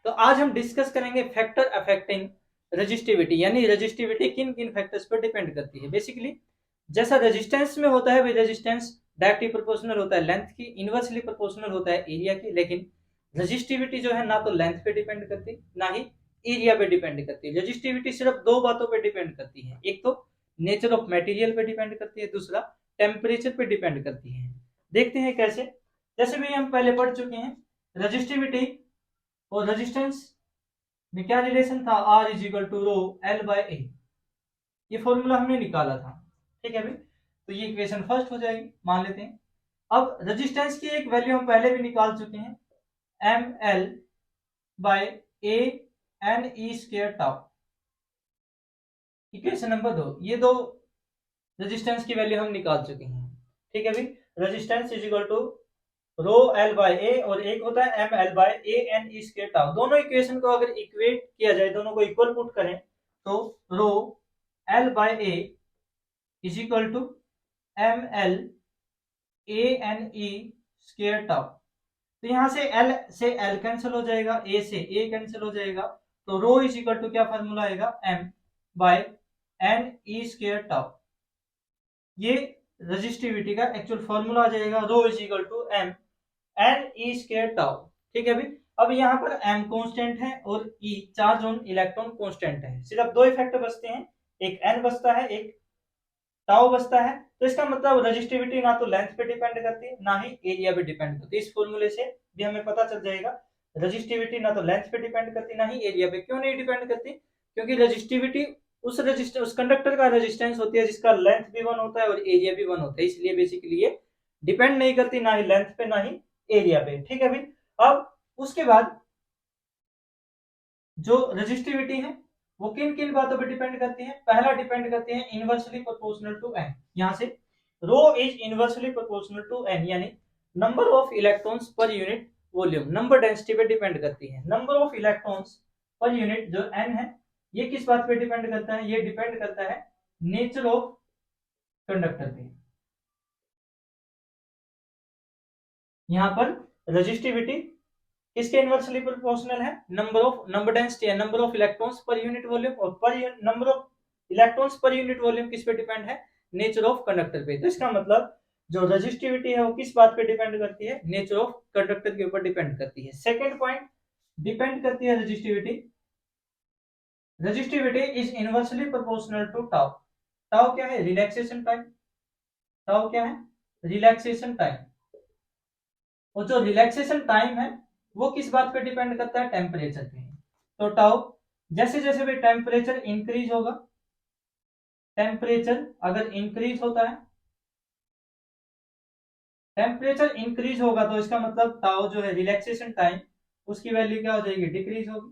तो आज हम डिस्कस करेंगे फैक्टर अफेक्टिंग रेजिस्टिविटी, यानी रेजिस्टिविटी किन किन फैक्टर्स पर डिपेंड करती है। बेसिकली जैसा रेजिस्टेंस में होता है, वही रेजिस्टेंस डायरेक्टली प्रोपोर्शनल होता है लेंथ की, इनवर्सली प्रोपोर्शनल होता है एरिया की। लेकिन रेजिस्टिविटी जो है ना तो लेंथ पे डिपेंड करती, ना ही एरिया पे डिपेंड करती है। रेजिस्टिविटी सिर्फ दो बातों पे डिपेंड करती है, एक तो नेचर ऑफ मटेरियल पे डिपेंड करती है, दूसरा टेम्परेचर पे डिपेंड करती है। देखते हैं कैसे। जैसे भी हम पहले पढ़ चुके हैं, रेजिस्टिविटी और रेजिस्टेंस में क्या रिलेशन था, R is equal to rho L by A. ये फॉर्मूला हमने निकाला था, ठीक है भाई। तो ये इक्वेशन फर्स्ट हो जाएगी, मान लेते हैं। अब रेजिस्टेंस की एक वैल्यू हम पहले भी निकाल चुके हैं, M L by A N E square tau. Equation number 2, ये दो रेजिस्टेंस की वैल्यू हम निकाल चुके हैं, ठीक है भाई। Resistance is equal to rho L by A और एक होता है m L by A N E square tau. दोनों इक्वेशन को अगर इक्वेट किया जाए, दोनों को इक्वल पुट करें, तो rho L by A is equal to M L A N E square tau. तो यहां से एल कैंसिल हो जाएगा, ए से ए कैंसिल हो जाएगा, तो रो इज इक्वल टू क्या फॉर्मूला आएगा, m by n E square tau. ये रेजिस्टिविटी का एक्चुअल फॉर्मूला आ जाएगा, rho is equal to m n E square tau, ठीक है भाई। अब यहाँ पर m कांस्टेंट है और e charge on electron constant है। सिर्फ दो इफेक्ट बचते हैं, एक n बचता है, एक टाउ बचता है। तो इसका मतलब रेजिस्टिविटी ना तो लेंथ पे डिपेंड करती है, ना ही एरिया पे डिपेंड करती है। इस फॉर्मूले से भी हमें पता चल जाएगा रेजिस्टिविटी ना तो लेंथ पे डिपेंड करती, ना ही एरिया पे। क्यों नहीं डिपेंड करती? क्योंकि रेजिस्टिविटी उस कंडक्टर का रेजिस्टेंस होती है जिसका लेंथ भी 1 होता है और एरिया भी 1 होता है, इसलिए बेसिकली ये डिपेंड नहीं करती ना ही लेंथ पे ना ही एरिया पे, ठीक है भाई। अब उसके बाद जो रेजिस्टिविटी है वो किन किन बातों पर डिपेंड करती है। पहला डिपेंड करती है इनवर्सली प्रोपोर्शनल टू एन। यहां से rho is inversely proportional to n, यानी number of electrons per unit volume, number density पे डिपेंड करती है। Number of electrons per unit जो एन है, ये किस बात पे डिपेंड करता है, ये डिपेंड करता है नेचर ऑफ कंडक्टर पे। यहां पर रेजिस्टिविटी किसके इनवर्सली प्रोपोर्शनल है, नंबर डेंसिटी है, number of electrons per unit volume, और पर number of electrons per unit volume किस पे डिपेंड है, नेचर ऑफ कंडक्टर पे। तो इसका मतलब जो रेजिस्टिविटी है वो किस बात पे डिपेंड करती है, नेचर ऑफ कंडक्टर के ऊपर डिपेंड करती है। सेकंड पॉइंट, डिपेंड करती है resistivity is inversely proportional to tau. Tau क्या है, रिलैक्सेशन टाइम। टाउ क्या है, रिलैक्सेशन टाइम। और जो रिलैक्सेशन टाइम है वो किस बात पे डिपेंड करता है, टेम्परेचर पे। तो टाउ, जैसे जैसे भी टेम्परेचर इंक्रीज होगा, टेम्परेचर अगर इंक्रीज होता है, टेम्परेचर इंक्रीज होगा तो इसका मतलब टाउ जो है रिलैक्सेशन टाइम, उसकी वैल्यू क्या हो जाएगी, डिक्रीज होगी।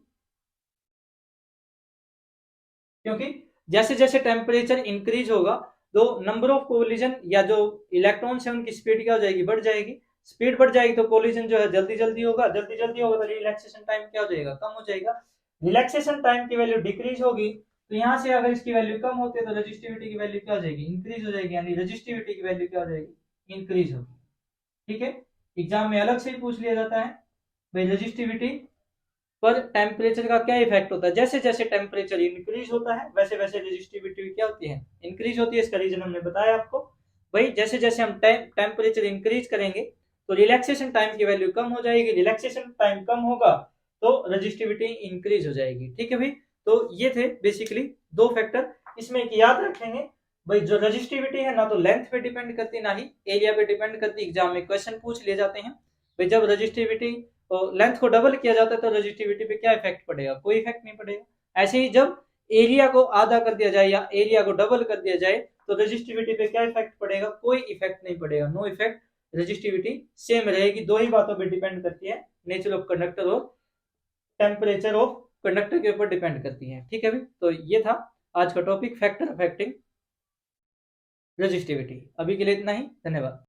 क्योंकि जैसे जैसे टेम्परेचर इंक्रीज होगा तो नंबर ऑफ कोलिजन या जो इलेक्ट्रॉन्स है उनकी स्पीड क्या हो जाएगी, बढ़ जाएगी। स्पीड बढ़ जाएगी तो कोलिजन जो है जल्दी जल्दी होगा, जल्दी जल्दी होगा तो रिलैक्सेशन टाइम क्या हो जाएगा, कम हो जाएगा। रिलैक्सेशन टाइम की वैल्यू डिक्रीज होगी, तो यहाँ से अगर इसकी वैल्यू कम होती है तो रेजिस्टिविटी की वैल्यू क्या हो जाएगी, इंक्रीज हो जाएगी, यानी रेजिस्टिविटी की वैल्यू क्या हो जाएगी, इंक्रीज होगी, ठीक है। एग्जाम में अलग से ही पूछ लिया जाता है भाई रेजिस्टिविटी पर टेम्परेचर का क्या इफेक्ट होता है। जैसे जैसे टेम्परेचर इंक्रीज होता है वैसे वैसे रेजिस्टिविटी क्या होती है, इंक्रीज होती है। इसका रीजन हमने बताया आपको भाई, जैसे जैसे हम टेम्परेचर इंक्रीज करेंगे तो रिलैक्सेशन टाइम की वैल्यू कम हो जाएगी, रिलैक्सेशन टाइम कम होगा तो रेजिस्टिविटी इंक्रीज हो जाएगी, ठीक है भाई। तो ये थे बेसिकली दो फैक्टर, इसमें एक याद रखेंगे भाई, जो रेजिस्टिविटी है ना तो लेंथ पे डिपेंड करती ना ही एरिया पे डिपेंड करती। एग्जाम में क्वेश्चन पूछ लिए जाते हैं भाई, जब रेजिस्टिविटी तो लेंथ को डबल किया जाता है तो रेजिस्टिविटी पे क्या इफेक्ट पड़ेगा, कोई इफेक्ट नहीं पड़ेगा। ऐसे ही जब एरिया को आधा कर दिया जाए या एरिया को डबल कर दिया जाए तो रेजिस्टिविटी पे क्या इफेक्ट पड़ेगा, कोई इफेक्ट नहीं पड़ेगा, नो इफेक्ट। रेजिस्टिविटी सेम रहेगी, दो ही बातों पे डिपेंड करती है, नेचर ऑफ कंडक्टर और टेम्परेचर ऑफ कंडक्टर के ऊपर डिपेंड करती है, ठीक है भाई। तो ये था आज का टॉपिक, फैक्टर अफेक्टिंग रेजिस्टिविटी। अभी के लिए इतना ही, धन्यवाद।